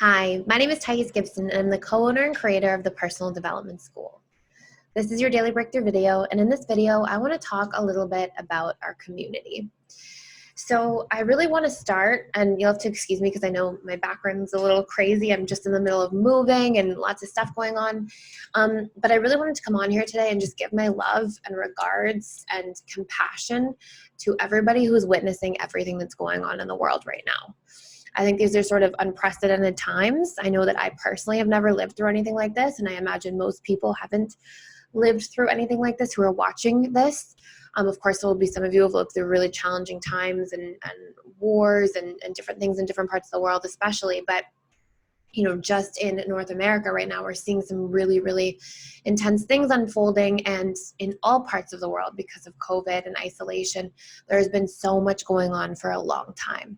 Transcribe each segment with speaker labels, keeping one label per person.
Speaker 1: Hi, my name is Gibson, and I'm the co-owner and creator of the Personal Development School. This is your daily breakthrough video, and in this video, I want to talk a little bit about our community. So I really want to start, and you'll have to excuse me because I know my background's a little crazy. I'm just in the middle of moving and lots of stuff going on. But I really wanted to come on here today and just give my love and regards and compassion to everybody who's witnessing everything that's going on in the world right now. I think these are sort of unprecedented times. I know that I personally have never lived through anything like this, and I imagine most people haven't lived through anything like this who are watching this. Of course, there will be some of you who have lived through really challenging times and wars and different things in different parts of the world especially. But, you know, just in North America right now, we're seeing some really, really intense things unfolding. And in all parts of the world, because of COVID and isolation, there's been so much going on for a long time.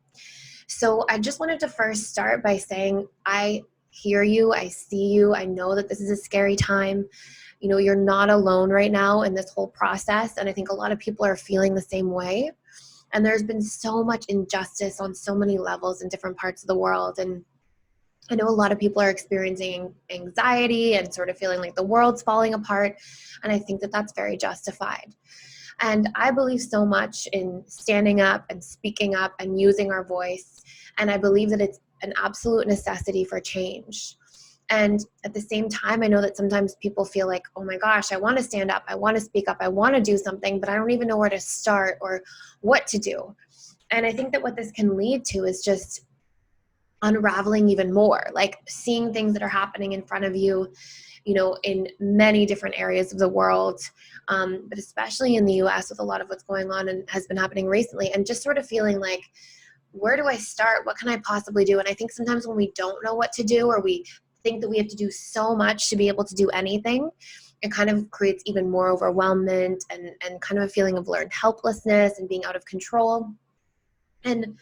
Speaker 1: So I just wanted to first start by saying I hear you, I see you, I know that this is a scary time. You know, you're not alone right now in this whole process, and I think a lot of people are feeling the same way. And there's been so much injustice on so many levels in different parts of the world, and I know a lot of people are experiencing anxiety and sort of feeling like the world's falling apart, and I think that that's very justified. And I believe so much in standing up and speaking up and using our voice. And I believe that it's an absolute necessity for change. And at the same time, I know that sometimes people feel like, oh my gosh, I want to stand up, I want to speak up, I want to do something, but I don't even know where to start or what to do. And I think that what this can lead to is just unraveling even more, like seeing things that are happening in front of you, you know, in many different areas of the world, but especially in the US with a lot of what's going on and has been happening recently, and just sort of feeling like, where do I start? What can I possibly do? And I think sometimes when we don't know what to do, or we think that we have to do so much to be able to do anything, it kind of creates even more overwhelmment and kind of a feeling of learned helplessness and being out of control. And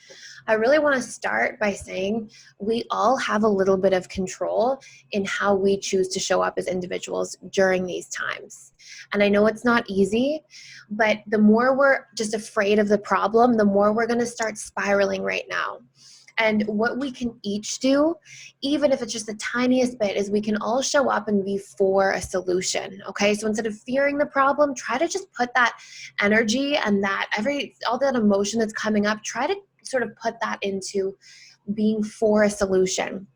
Speaker 1: I really want to start by saying we all have a little bit of control in how we choose to show up as individuals during these times. And I know it's not easy, but the more we're just afraid of the problem, the more we're going to start spiraling right now. And what we can each do, even if it's just the tiniest bit, is we can all show up and be for a solution, okay? So instead of fearing the problem, try to just put that energy and all that emotion that's coming up, try to sort of put that into being for a solution.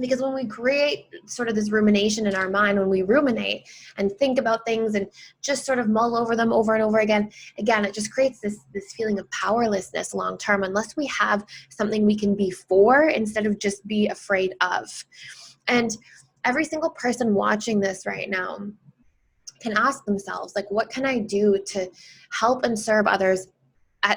Speaker 1: Because when we create sort of this rumination in our mind, when we ruminate and think about things and just sort of mull over them over and over again, it just creates this feeling of powerlessness long term, unless we have something we can be for instead of just be afraid of. And every single person watching this right now can ask themselves, like, what can I do to help and serve others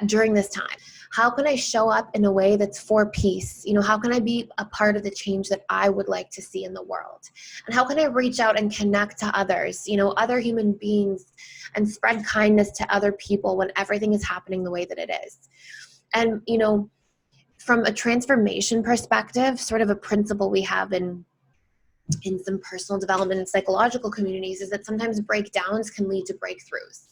Speaker 1: during this time? How can I show up in a way that's for peace? You know, how can I be a part of the change that I would like to see in the world? And how can I reach out and connect to others, you know, other human beings, and spread kindness to other people when everything is happening the way that it is? And, you know, from a transformation perspective, sort of a principle we have in some personal development and psychological communities is that sometimes breakdowns can lead to breakthroughs.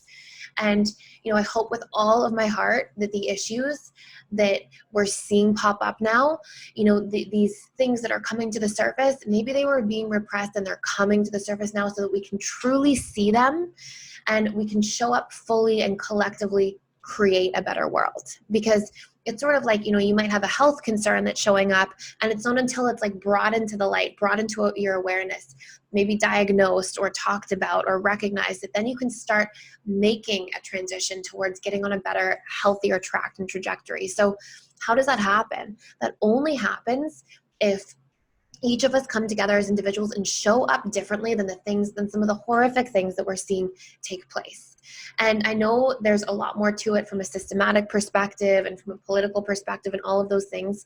Speaker 1: And, you know, I hope with all of my heart that the issues that we're seeing pop up now, you know, these things that are coming to the surface, maybe they were being repressed and they're coming to the surface now so that we can truly see them and we can show up fully and collectively create a better world. Because it's sort of like, you know, you might have a health concern that's showing up, and it's not until it's like brought into the light, brought into your awareness, maybe diagnosed or talked about or recognized, that then you can start making a transition towards getting on a better, healthier track and trajectory. So how does that happen? That only happens if each of us come together as individuals and show up differently than some of the horrific things that we're seeing take place. And I know there's a lot more to it from a systematic perspective and from a political perspective and all of those things.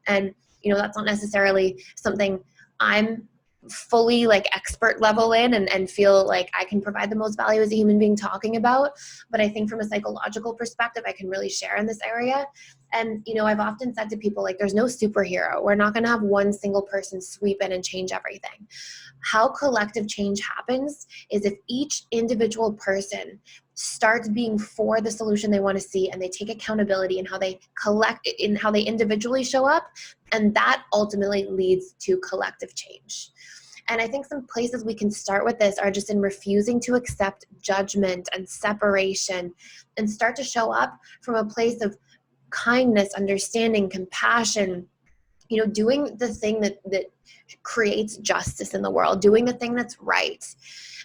Speaker 1: And, you know, that's not necessarily something I'm fully like expert level in and feel like I can provide the most value as a human being talking about. But I think from a psychological perspective, I can really share in this area. And, you know, I've often said to people, like, there's no superhero. We're not going to have one single person sweep in and change everything. How collective change happens is if each individual person starts being for the solution they want to see, and they take accountability in how they individually show up, And that ultimately leads to collective change. And I think some places we can start with this are just in refusing to accept judgment and separation, and start to show up from a place of kindness, understanding, compassion, doing the thing that creates justice in the world, doing the thing that's right.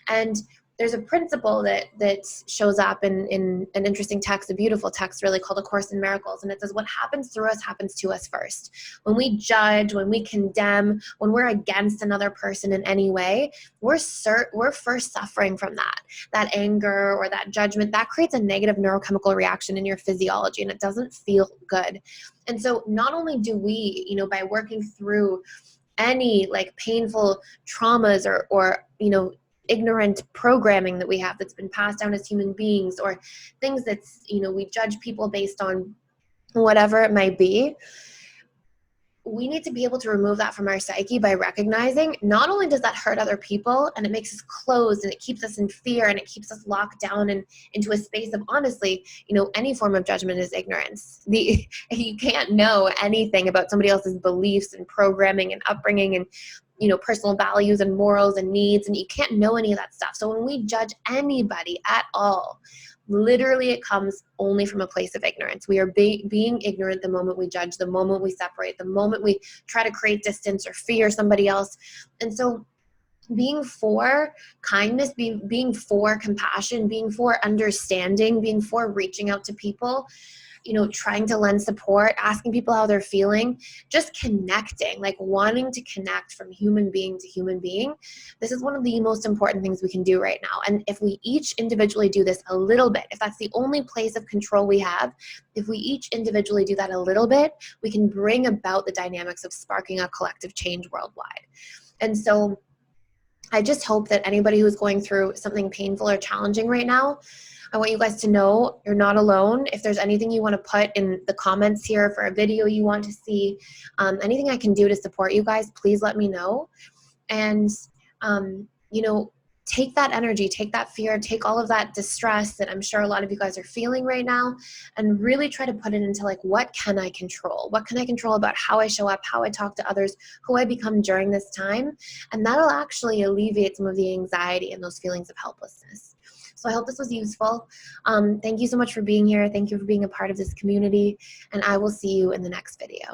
Speaker 1: And there's a principle that shows up in an interesting text, a beautiful text really, called A Course in Miracles. And it says, what happens through us happens to us first. When we judge, when we condemn, when we're against another person in any way, we're first suffering from that anger or that judgment. That creates a negative neurochemical reaction in your physiology, and it doesn't feel good. And so not only do we, by working through any like painful traumas or ignorant programming that we have that's been passed down as human beings, or things that's, we judge people based on whatever it might be, we need to be able to remove that from our psyche by recognizing not only does that hurt other people and it makes us closed and it keeps us in fear and it keeps us locked down and into a space of, honestly, any form of judgment is ignorance. You can't know anything about somebody else's beliefs and programming and upbringing and personal values and morals and needs, and you can't know any of that stuff. So when we judge anybody at all, literally it comes only from a place of ignorance. We are being ignorant the moment we judge, the moment we separate, the moment we try to create distance or fear somebody else. And so being for kindness, being for compassion, being for understanding, being for reaching out to people, trying to lend support, asking people how they're feeling, just connecting, like wanting to connect from human being to human being. This is one of the most important things we can do right now. And if we each individually do this a little bit, if that's the only place of control we have, if we each individually do that a little bit, we can bring about the dynamics of sparking a collective change worldwide. And so I just hope that anybody who's going through something painful or challenging right now, I want you guys to know you're not alone. If there's anything you want to put in the comments here for a video you want to see, anything I can do to support you guys, please let me know. And, take that energy, take that fear, take all of that distress that I'm sure a lot of you guys are feeling right now, and really try to put it into like, what can I control? What can I control about how I show up, how I talk to others, who I become during this time? And that'll actually alleviate some of the anxiety and those feelings of helplessness. So I hope this was useful. Thank you so much for being here. Thank you for being a part of this community, and I will see you in the next video.